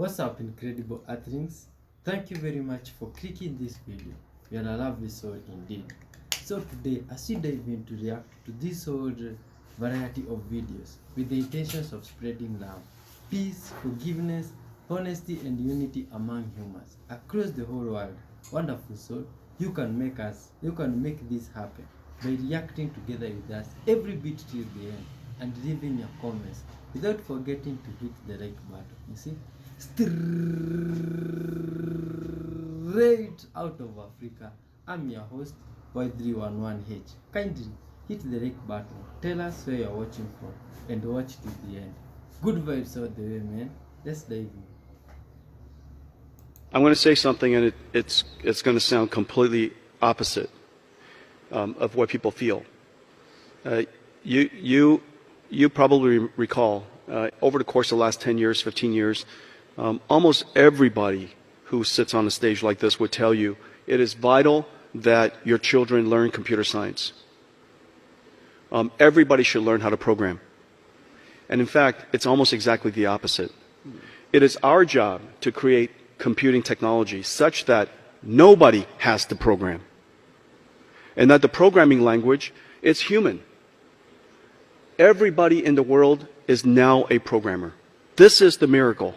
What's up, incredible Earthlings? Thank you very much for clicking this video. You're a lovely soul indeed. So today, as we dive in to react to this whole variety of videos with the intentions of spreading love, peace, forgiveness, honesty, and unity among humans across the whole world. Wonderful soul, you can make this happen by reacting together with us every bit till the end and leaving your comments without forgetting to hit the like button. You see, straight out of Africa, I'm your host Y311H. Kindly hit the like button, tell us where you're watching from, and watch till the end. Good vibes all the way, man. Let's dive in. I'm going to say something, and it's going to sound completely opposite of what people feel. You probably recall over the course of the last 10 years, 15 years, almost everybody who sits on a stage like this would tell you it is vital that your children learn computer science. Everybody should learn how to program. And in fact, it's almost exactly the opposite. It is our job to create computing technology such that nobody has to program. And that the programming language is human. Everybody in the world is now a programmer. This is the miracle.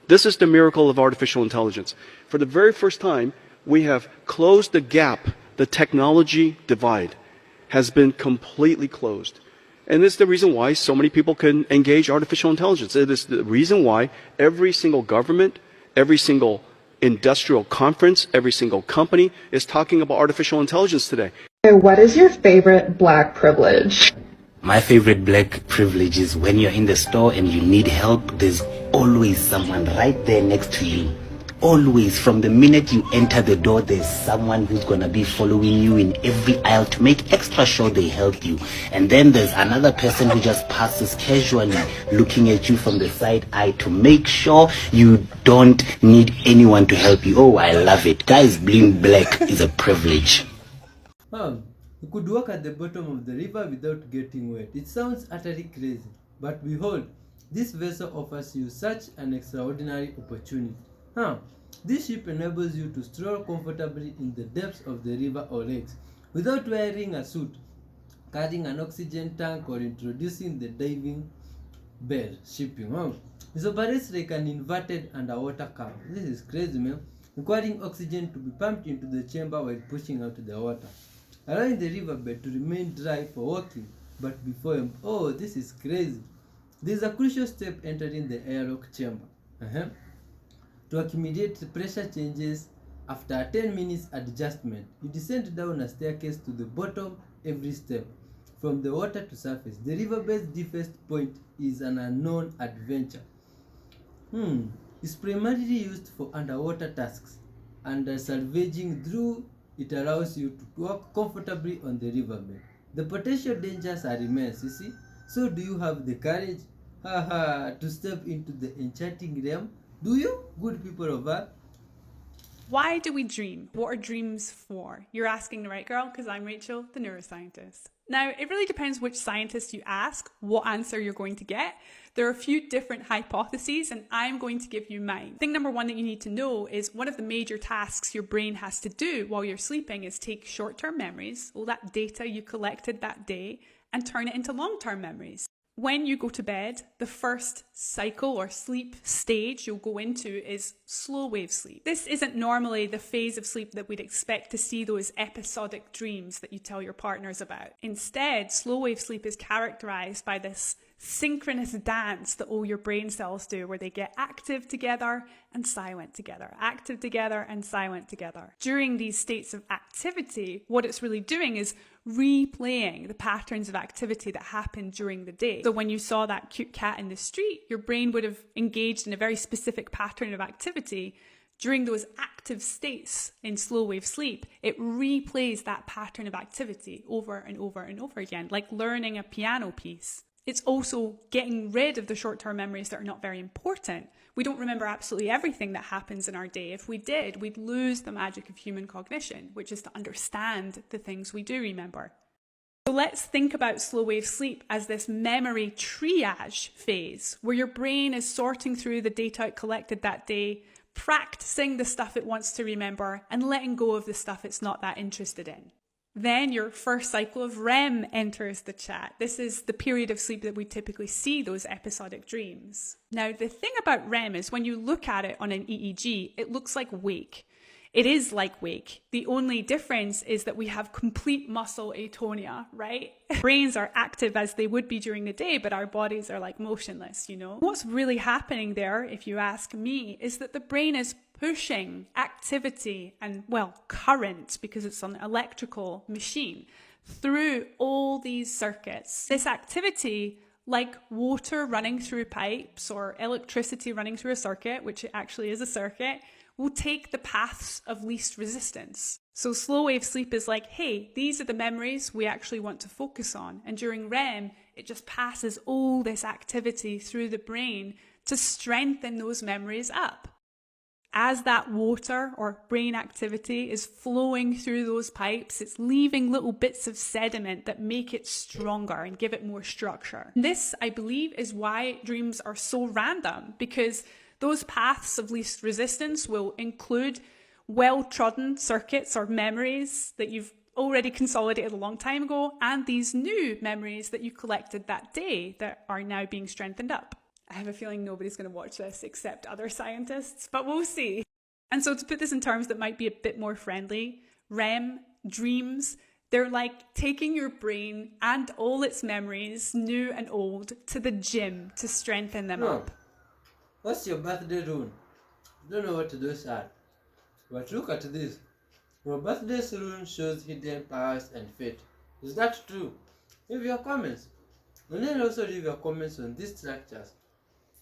This is the miracle of artificial intelligence. For the very first time, we have closed the gap. The technology divide has been completely closed. And it's the reason why so many people can engage artificial intelligence. It is the reason why every single government, every single industrial conference, every single company is talking about artificial intelligence today. What is your favorite Black privilege? My favorite Black privilege is when you're in the store and you need help, there's always someone right there next to you. Always, from the minute you enter the door, there's someone who's gonna be following you in every aisle to make extra sure they help you. And then there's another person who just passes casually, looking at you from the side eye to make sure you don't need anyone to help you. Oh, I love it. Guys, being Black is a privilege. You could walk at the bottom of the river without getting wet. It sounds utterly crazy, but behold, this vessel offers you such an extraordinary opportunity. This ship enables you to stroll comfortably in the depths of the river or lakes without wearing a suit, carrying an oxygen tank, or introducing the diving bell shipping. It operates like an inverted underwater car. This is crazy, man. Requiring oxygen to be pumped into the chamber while pushing out the water, allowing the riverbed to remain dry for walking. But before this is crazy. There is a crucial step entering the airlock chamber. To accumulate the pressure changes, after a 10 minutes adjustment, you descend down a staircase to the bottom every step. From the water to surface, the riverbed's deepest point is an unknown adventure. It's primarily used for underwater tasks, and salvaging through it allows you to walk comfortably on the riverbed. The potential dangers are immense, you see. So do you have the courage to step into the enchanting realm? Do you, good people of Earth? Why do we dream? What are dreams for? You're asking the right girl, because I'm Rachel, the neuroscientist. Now, it really depends which scientist you ask, what answer you're going to get. There are a few different hypotheses, and I'm going to give you mine. Thing number one that you need to know is one of the major tasks your brain has to do while you're sleeping is take short-term memories, all that data you collected that day, and turn it into long-term memories. When you go to bed, the first cycle or sleep stage you'll go into is slow wave sleep. This isn't normally the phase of sleep that we'd expect to see those episodic dreams that you tell your partners about. Instead, slow wave sleep is characterized by this synchronous dance that all your brain cells do, where they get active together and silent together, active together and silent together. During these states of activity, what it's really doing is replaying the patterns of activity that happened during the day. So when you saw that cute cat in the street, your brain would have engaged in a very specific pattern of activity. During those active states in slow wave sleep, it replays that pattern of activity over and over and over again, like learning a piano piece. It's also getting rid of the short-term memories that are not very important. We don't remember absolutely everything that happens in our day. If we did, we'd lose the magic of human cognition, which is to understand the things we do remember. So let's think about slow wave sleep as this memory triage phase, where your brain is sorting through the data it collected that day, practicing the stuff it wants to remember, and letting go of the stuff it's not that interested in. Then your first cycle of REM enters the chat. This is the period of sleep that we typically see those episodic dreams. Now, the thing about REM is when you look at it on an EEG, it looks like wake. It is like wake. The only difference is that we have complete muscle atonia, right? Brains are active as they would be during the day, but our bodies are like motionless, you know? What's really happening there, if you ask me, is that the brain is pushing activity and, well, current, because it's an electrical machine, through all these circuits. This activity, like water running through pipes or electricity running through a circuit, which it actually is a circuit, will take the paths of least resistance. So slow wave sleep is like, hey, these are the memories we actually want to focus on. And during REM, it just passes all this activity through the brain to strengthen those memories up. As that water or brain activity is flowing through those pipes, it's leaving little bits of sediment that make it stronger and give it more structure. This, I believe, is why dreams are so random, because those paths of least resistance will include well-trodden circuits or memories that you've already consolidated a long time ago, and these new memories that you collected that day that are now being strengthened up. I have a feeling nobody's going to watch this except other scientists, but we'll see. And so to put this in terms that might be a bit more friendly, REM, dreams, they're like taking your brain and all its memories, new and old, to the gym to strengthen them up. What's your birthday rune? Don't know what to do, sir. But look at this. Your birthday rune shows hidden powers and fate. Is that true? Leave your comments. And then also leave your comments on these structures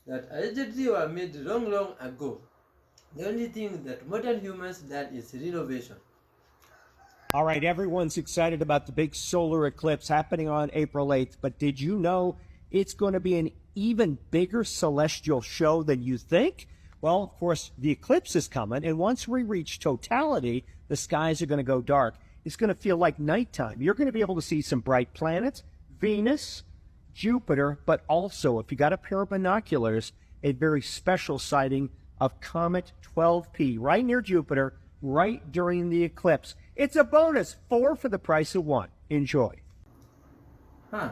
that allegedly were made long ago. The only thing that modern humans done is renovation. All right, everyone's excited about the big solar eclipse happening on April 8th, but did you know it's going to be an even bigger celestial show than you think? Well, of course, the eclipse is coming, and once we reach totality, the skies are going to go dark. It's going to feel like nighttime. You're going to be able to see some bright planets, Venus, Jupiter, but also, if you got a pair of binoculars, a very special sighting of Comet 12P right near Jupiter, right during the eclipse. It's a bonus, 4 for the price of 1. Enjoy. Huh.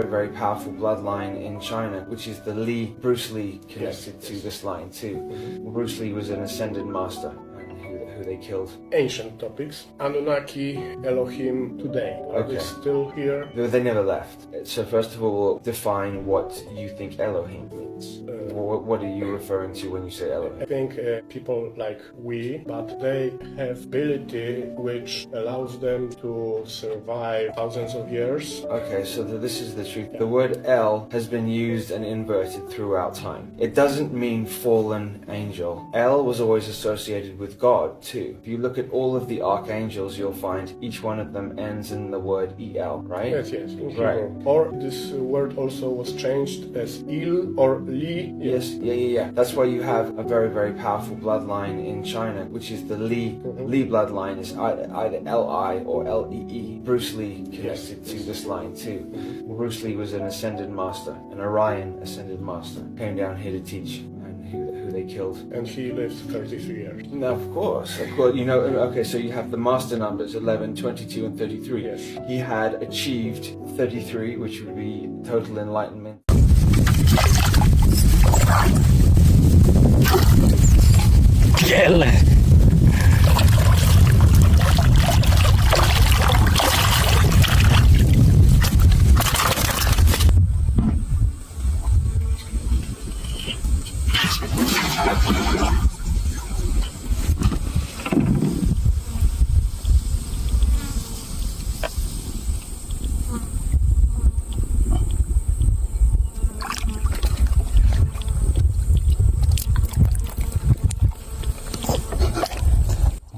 Very powerful bloodline in China, which is the Li. Bruce Lee connected to this line too. Bruce Lee was an ascended master who they killed. Ancient topics. Anunnaki, Elohim today. Are they still here? They never left. So first of all, define what you think Elohim means. What are you referring to when you say Elohim? I think people like we, but they have ability which allows them to survive thousands of years. Okay, so this is the truth. The word El has been used and inverted throughout time. It doesn't mean fallen angel. El was always associated with God too. If you look at all of the archangels, you'll find each one of them ends in the word El, right? Yes, in Hebrew. Or this word also was changed as Il or Li. Yes, yeah. That's why you have a very powerful bloodline in China, which is the Li. Li bloodline is either Li or Lee. Bruce Lee connected to this line too. Bruce Lee was an ascended master, an Orion ascended master, came down here to teach, and who who they killed. And he lived 33 years. No, of course. You know, okay, so you have the master numbers, 11, 22, and 33. Yes. He had achieved 33, which would be total enlightenment.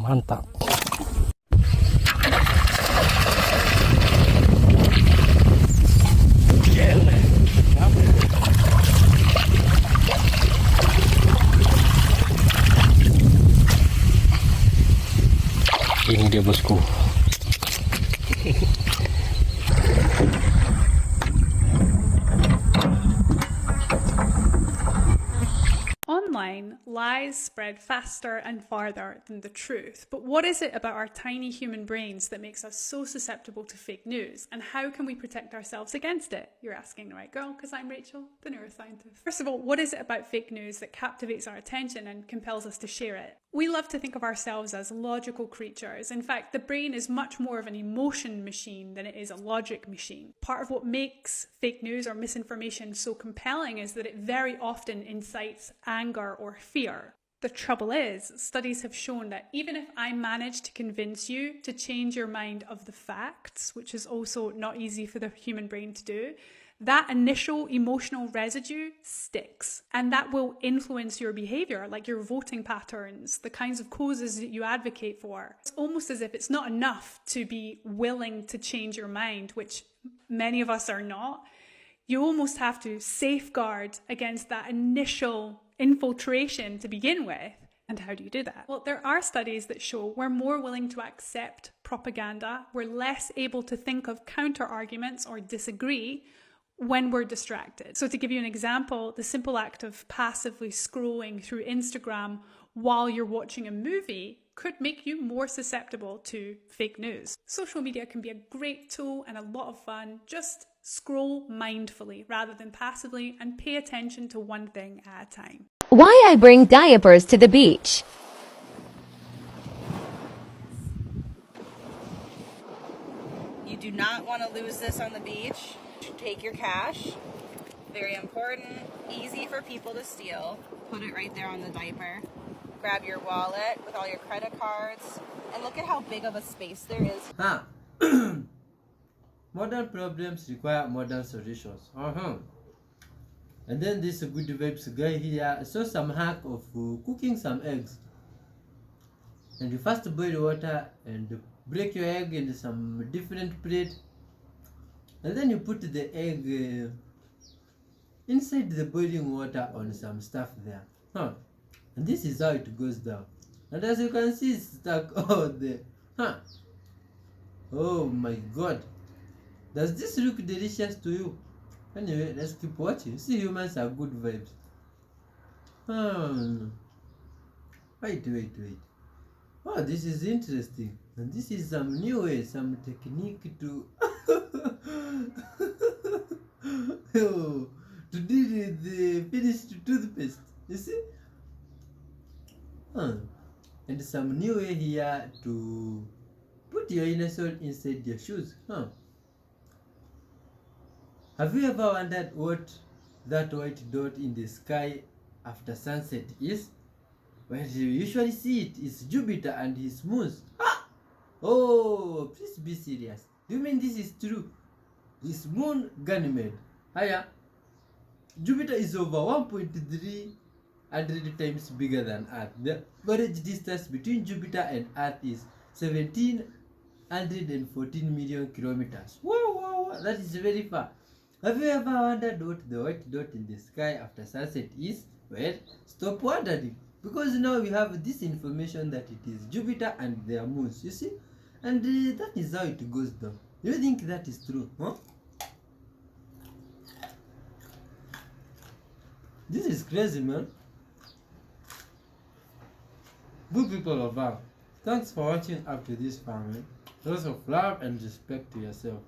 Mantap. Ini dia bosku. Online, lies spread faster and farther than the truth. But what is it about our tiny human brains that makes us so susceptible to fake news? And how can we protect ourselves against it? You're asking the right girl, because I'm Rachel, the neuroscientist. First of all, what is it about fake news that captivates our attention and compels us to share it? We love to think of ourselves as logical creatures. In fact, the brain is much more of an emotion machine than it is a logic machine. Part of what makes fake news or misinformation so compelling is that it very often incites anger or fear. The trouble is, studies have shown that even if I manage to convince you to change your mind of the facts, which is also not easy for the human brain to do, that initial emotional residue sticks, and that will influence your behavior, like your voting patterns, the kinds of causes that you advocate for. It's almost as if it's not enough to be willing to change your mind, which many of us are not. You almost have to safeguard against that initial infiltration to begin with. And how do you do that? Well, there are studies that show we're more willing to accept propaganda, we're less able to think of counter arguments or disagree when we're distracted. So to give you an example, the simple act of passively scrolling through Instagram while you're watching a movie could make you more susceptible to fake news. Social media can be a great tool and a lot of fun. Just scroll mindfully rather than passively and pay attention to one thing at a time. Why I bring diapers to the beach. You do not want to lose this on the beach. Take your cash. Very important. Easy for people to steal. Put it right there on the diaper. Grab your wallet with all your credit cards. And look at how big of a space there is. Modern problems require modern solutions. And then this good vibes guy here saw some hack of cooking some eggs. And you first boil water and break your egg into some different plate. And then you put the egg inside the boiling water on some stuff there. And this is how it goes down. And as you can see, it's stuck all there. Oh my god. Does this look delicious to you? Anyway, let's keep watching. See, humans are good vibes. Wait. Oh, this is interesting. And this is some new way, some technique to to deal with the finished toothpaste. You see? And some new way here to put your inner soul inside your shoes. Have you ever wondered what that white dot in the sky after sunset is? Well, you usually see it is Jupiter and his moons. Oh, please be serious. Do you mean this is true? His moon Ganymede. Jupiter is over 1.3 100 times bigger than Earth. The average distance between Jupiter and Earth is 1,714 million kilometers. Wow, that is very far. Have you ever wondered what the white dot in the sky after sunset is? Well, stop wondering, because now we have this information that it is Jupiter and their moons, you see? And that is how it goes down. Do you think that is true? This is crazy, man. Good people of Earth, thanks for watching up to this family. Lots of love and respect to yourself.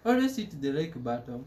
Always hit the like button.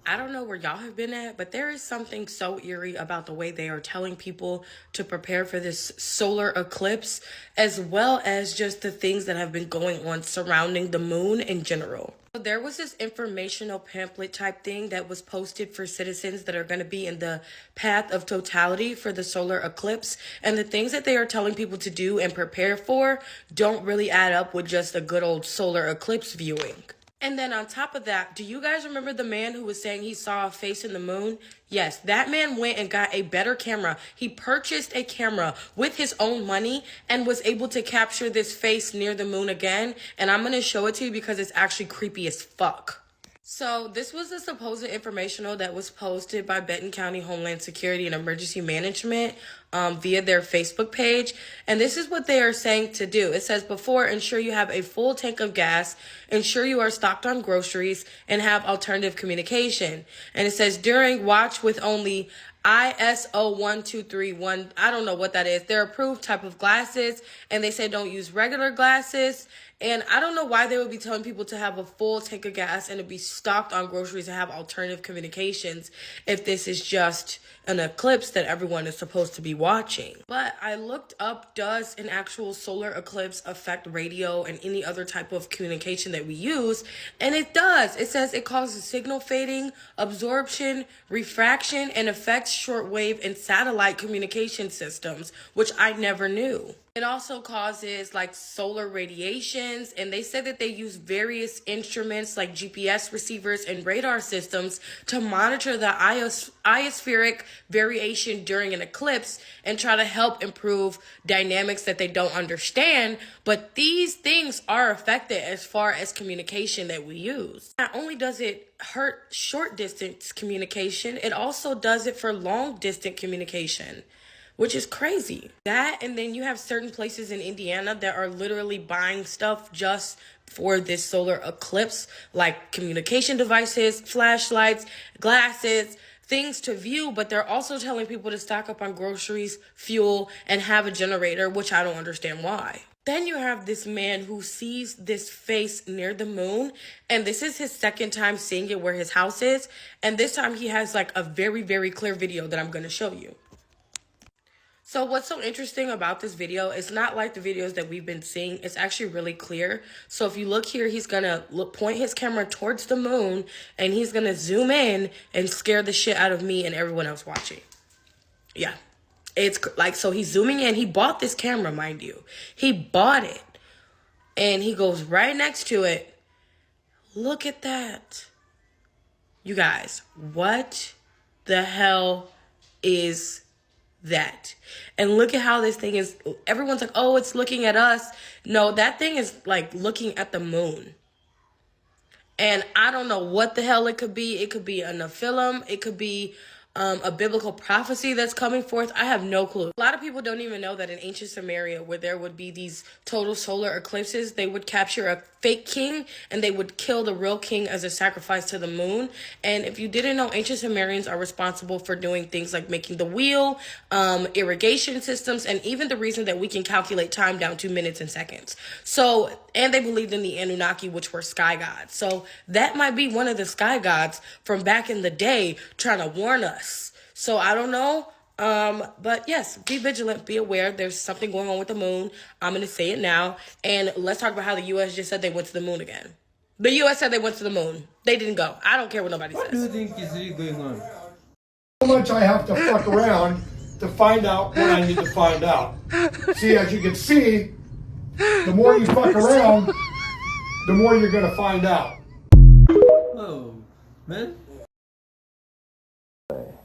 I don't know where y'all have been at, but there is something so eerie about the way they are telling people to prepare for this solar eclipse, as well as just the things that have been going on surrounding the moon in general. There was this informational pamphlet type thing that was posted for citizens that are going to be in the path of totality for the solar eclipse. And the things that they are telling people to do and prepare for don't really add up with just a good old solar eclipse viewing. And then on top of that, do you guys remember the man who was saying he saw a face in the moon? Yes, that man went and got a better camera. He purchased a camera with his own money and was able to capture this face near the moon again. And I'm going to show it to you because it's actually creepy as fuck. So this was a supposed informational that was posted by Benton County Homeland Security and Emergency Management via their Facebook page. And this is what they are saying to do. It says, before, ensure you have a full tank of gas, ensure you are stocked on groceries, and have alternative communication. And it says, during, watch with only ISO 1231, I don't know what that is. They're approved type of glasses, and they say don't use regular glasses. And I don't know why they would be telling people to have a full tank of gas and to be stocked on groceries and have alternative communications if this is just an eclipse that everyone is supposed to be watching. But I looked up, does an actual solar eclipse affect radio and any other type of communication that we use? And it does. It says it causes signal fading, absorption, refraction, and affects shortwave and satellite communication systems, which I never knew. It also causes like solar radiations, and they said that they use various instruments like GPS receivers and radar systems to monitor the ionospheric variation during an eclipse and try to help improve dynamics that they don't understand. But these things are affected as far as communication that we use. Not only does it hurt short distance communication, it also does it for long distance communication, which is crazy. That, and then you have certain places in Indiana that are literally buying stuff just for this solar eclipse, like communication devices, flashlights, glasses, things to view, but they're also telling people to stock up on groceries, fuel, and have a generator, which I don't understand why. Then you have this man who sees this face near the moon, and this is his second time seeing it where his house is, and this time he has like a very, very clear video that I'm going to show you. So what's so interesting about this video, it's not like the videos that we've been seeing. It's actually really clear. So if you look here, he's going to point his camera towards the moon, and he's going to zoom in and scare the shit out of me and everyone else watching. Yeah. It's like, so he's zooming in. He bought this camera, mind you. He bought it. And he goes right next to it. Look at that. You guys, what the hell is that? And look at how this thing is. Everyone's like, oh, it's looking at us. No, that thing is like looking at the moon. And I don't know what the hell it could be. It could be a Nephilim. It could be a biblical prophecy that's coming forth. I have no clue. A lot of people don't even know that in ancient Samaria, where there would be these total solar eclipses, they would capture a fake king and they would kill the real king as a sacrifice to the moon. And if you didn't know, ancient Sumerians are responsible for doing things like making the wheel, irrigation systems, and even the reason that we can calculate time down to minutes and seconds. So, and they believed in the Anunnaki, which were sky gods. So that might be one of the sky gods from back in the day trying to warn us. So I don't know. But yes, be vigilant, be aware. There's something going on with the moon. I'm going to say it now. And let's talk about how the U.S. just said they went to the moon again. The U.S. said they went to the moon. They didn't go. I don't care what nobody What do you says. think is really going on? How much I have to fuck around to find out what I need to find out. See, as you can see, the more you fuck around, the more you're going to find out. Oh, man.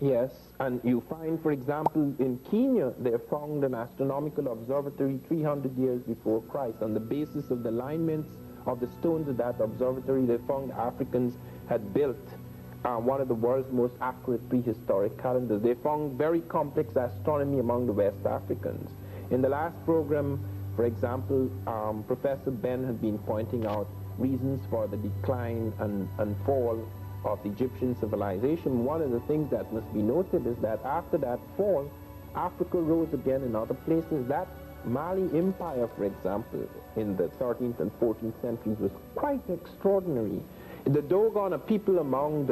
Yes, and you find, for example, in Kenya, they found an astronomical observatory 300 years before Christ. On the basis of the alignments of the stones of that observatory, they found Africans had built one of the world's most accurate prehistoric calendars. They found very complex astronomy among the West Africans. In the last program, for example, Professor Ben had been pointing out reasons for the decline and fall of the Egyptian civilization. One of the things that must be noted is that after that fall, Africa rose again in other places. That Mali Empire, for example, in the 13th and 14th centuries was quite extraordinary. The Dogon, a people among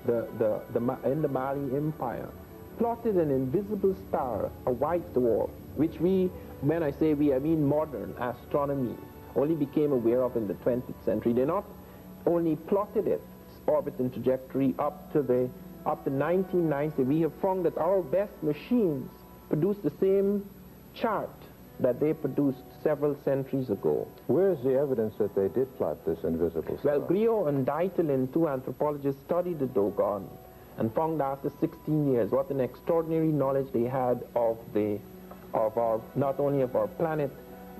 in the Mali Empire, plotted an invisible star, a white dwarf, which we, when I say we, I mean modern astronomy, only became aware of in the 20th century. They not only plotted its orbit and trajectory up to 1990. We have found that our best machines produce the same chart that they produced several centuries ago. Where's the evidence that they did plot this invisible star? Well, Griot and Deitel, two anthropologists, studied the Dogon and found after 16 years what an extraordinary knowledge they had of our, not only of our planet,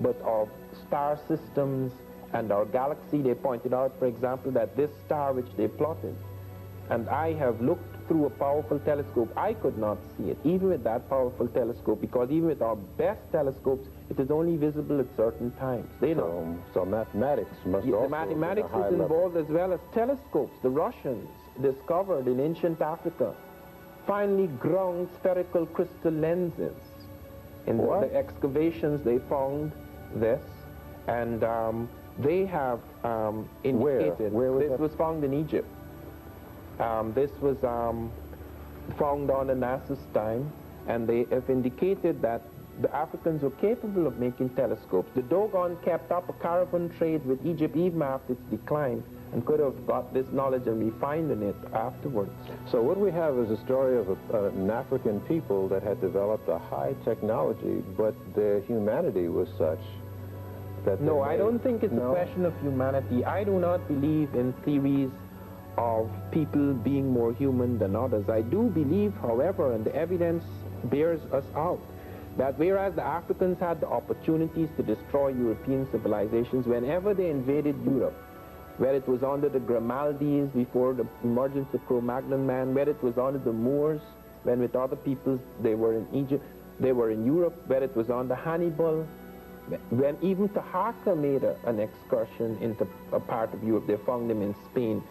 but of star systems and our galaxy. They pointed out, for example, that this star which they plotted, and I have looked through a powerful telescope, I could not see it, even with that powerful telescope, because even with our best telescopes, it is only visible at certain times. They know. So mathematics must also the mathematics be at a high is involved level. as well as telescopes. The Russians discovered in ancient Africa finely ground spherical crystal lenses. In the excavations they found this, and they have indicated. This was found in Egypt. This was found on Anas's time, and they have indicated that the Africans were capable of making telescopes. The Dogon kept up a caravan trade with Egypt even after its decline, and could have got this knowledge and refined in it afterwards. So what we have is a story of an African people that had developed a high technology, but their humanity was such that No, I don't think it's a question of humanity. I do not believe in theories of people being more human than others. I do believe, however, and the evidence bears us out, that whereas the Africans had the opportunities to destroy European civilizations whenever they invaded Europe, whether it was under the Grimaldis before the emergence of Cro-Magnon man, whether it was under the Moors, when with other peoples they were in Egypt, they were in Europe, whether it was under Hannibal, when even Taharqa made an excursion into a part of Europe, they found him in Spain.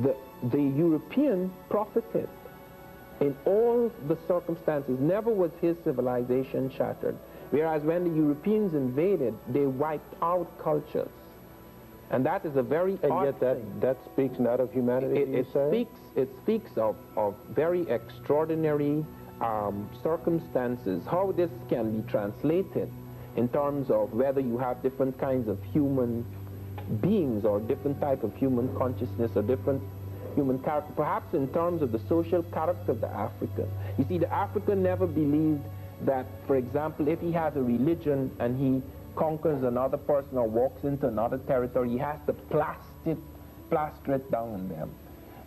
The European profited in all the circumstances. Never was his civilization shattered. Whereas when the Europeans invaded, they wiped out cultures. And that is a very odd yet that speaks not of humanity, it speaks of very extraordinary circumstances. How this can be translated in terms of whether you have different kinds of human beings or different type of human consciousness or different human character, perhaps in terms of the social character of the African. You see, the African never believed that, for example, if he has a religion and he conquers another person or walks into another territory, he has to plaster it down on them.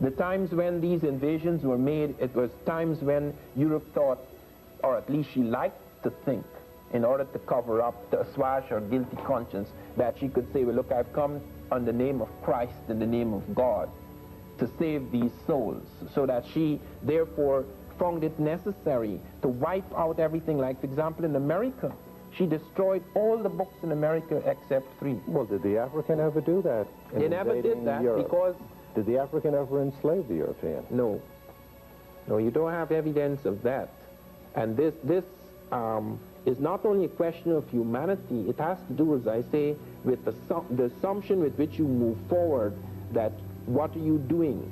The times when these invasions were made, it was times when Europe thought, or at least she liked to think, in order to cover up, to assuage her guilty conscience, that she could say, well, look, I've come on the name of Christ and the name of God to save these souls, so that she therefore found it necessary to wipe out everything. Like, for example, in America, she destroyed all the books in America except 3. Well, did the African ever do that? They never did that Europe? because... Did the African ever enslave the European? No. No, you don't have evidence of that. And this is not only a question of humanity, it has to do, as I say, with the assumption with which you move forward, that what are you doing?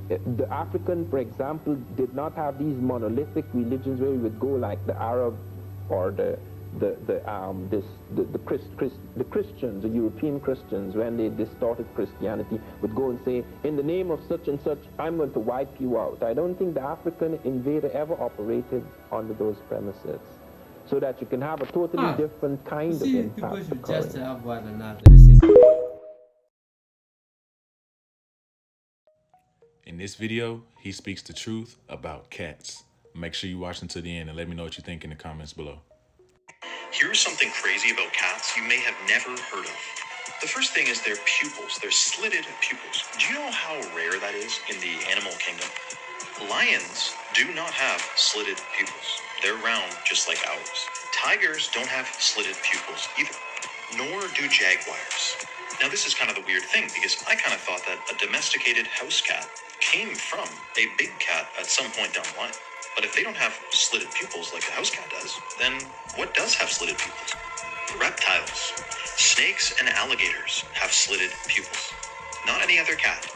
The African, for example, did not have these monolithic religions where you would go like the Arab or the Christians, the European Christians, when they distorted Christianity, would go and say, in the name of such and such, I'm going to wipe you out. I don't think the African invader ever operated under those premises, so that you can have a totally different kind of impact. People should occurring. just have one another. In this video, he speaks the truth about cats. Make sure you watch until the end and let me know what you think in the comments below. Here's something crazy about cats you may have never heard of. The first thing is their pupils, their slitted pupils. Do you know how rare that is in the animal kingdom? Lions do not have slitted pupils. They're round just like ours. Tigers don't have slitted pupils either, nor do jaguars. Now this is kind of the weird thing, because I kind of thought that a domesticated house cat came from a big cat at some point down the line. But if they don't have slitted pupils like a house cat does, then what does have slitted pupils? Reptiles. Snakes and alligators have slitted pupils. Not any other cat.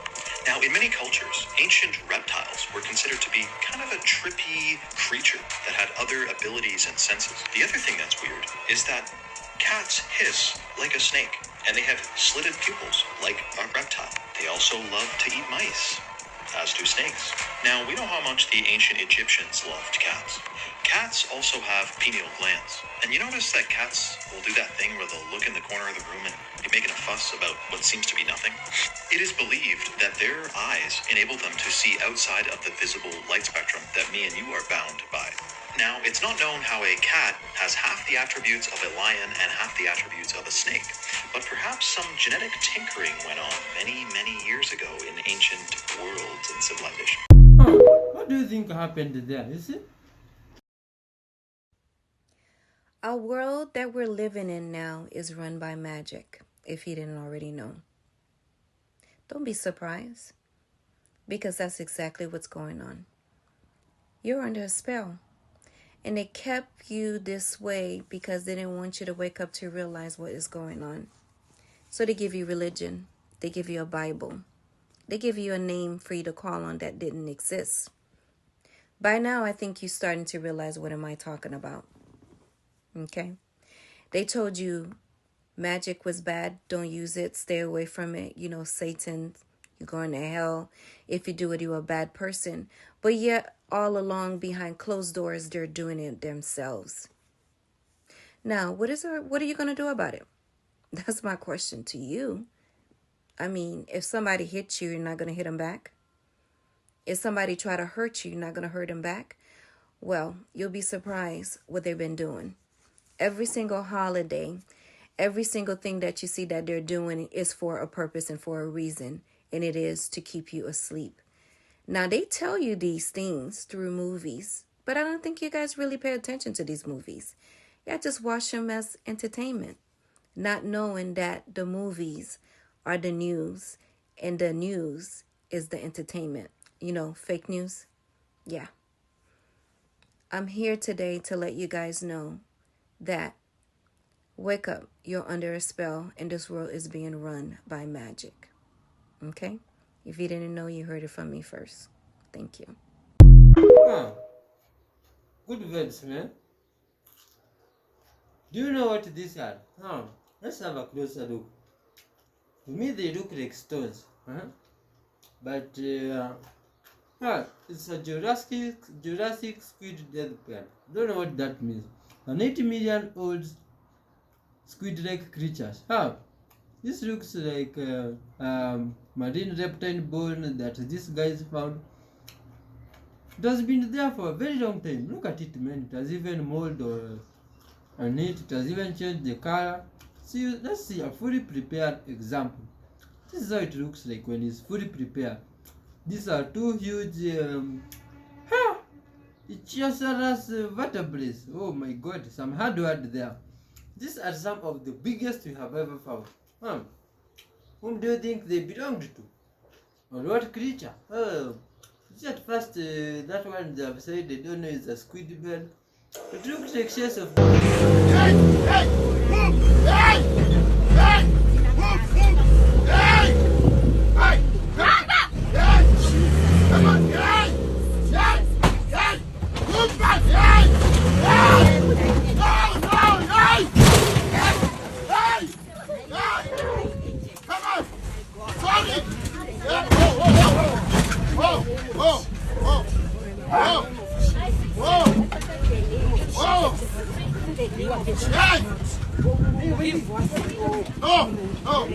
Now, in many cultures, ancient reptiles were considered to be kind of a trippy creature that had other abilities and senses. The other thing that's weird is that cats hiss like a snake, and they have slitted pupils like a reptile. They also love to eat mice, as do snakes. Now, we know how much the ancient Egyptians loved cats. Cats also have pineal glands. And you notice that cats will do that thing where they'll look in the corner of the room and be making a fuss about what seems to be nothing? It is believed that their eyes enable them to see outside of the visible light spectrum that me and you are bound by. Now, it's not known how a cat has half the attributes of a lion and half the attributes of a snake, but perhaps some genetic tinkering went on many, many years ago in ancient worlds and civilization. What do you think happened there? You see? Our world that we're living in now is run by magic, if you didn't already know. Don't be surprised, because that's exactly what's going on. You're under a spell. And they kept you this way because they didn't want you to wake up to realize what is going on. So they give you religion. They give you a Bible. They give you a name for you to call on that didn't exist. By now, I think you're starting to realize, what am I talking about? Okay? They told you magic was bad. Don't use it. Stay away from it. You know, Satan, you're going to hell. If you do it, you're a bad person. But yet, all along behind closed doors, they're doing it themselves. Now, what are you going to do about it? That's my question to you. I mean, if somebody hits you, you're not going to hit them back. If somebody try to hurt you, you're not going to hurt them back. Well, you'll be surprised what they've been doing. Every single holiday, every single thing that you see that they're doing is for a purpose and for a reason. And it is to keep you asleep. Now, they tell you these things through movies, but I don't think you guys really pay attention to these movies. Y'all just watch them as entertainment, not knowing that the movies are the news and the news is the entertainment. You know, fake news. Yeah. I'm here today to let you guys know that wake up, you're under a spell and this world is being run by magic. Okay? If you didn't know, you heard it from me first. Thank you. Good words, man. Do you know what these are? Let's have a closer look. To me, they look like stones. But it's a Jurassic squid death plant. Don't know what that means. An 80 million old squid-like creatures. This looks like marine reptile bone that these guys found. It has been there for a very long time. Look at it, man. It has even mold on it. It has even changed the color. See, let's see a fully prepared example. This is how it looks like when it's fully prepared. These are two huge Ichthyosaurus vertebrates. Oh my god, some hard word there. These are some of the biggest we have ever found. Whom do you think they belonged to? Or what creature? At first, that one they have said they don't know is a squid bird. It looks like shades of... No!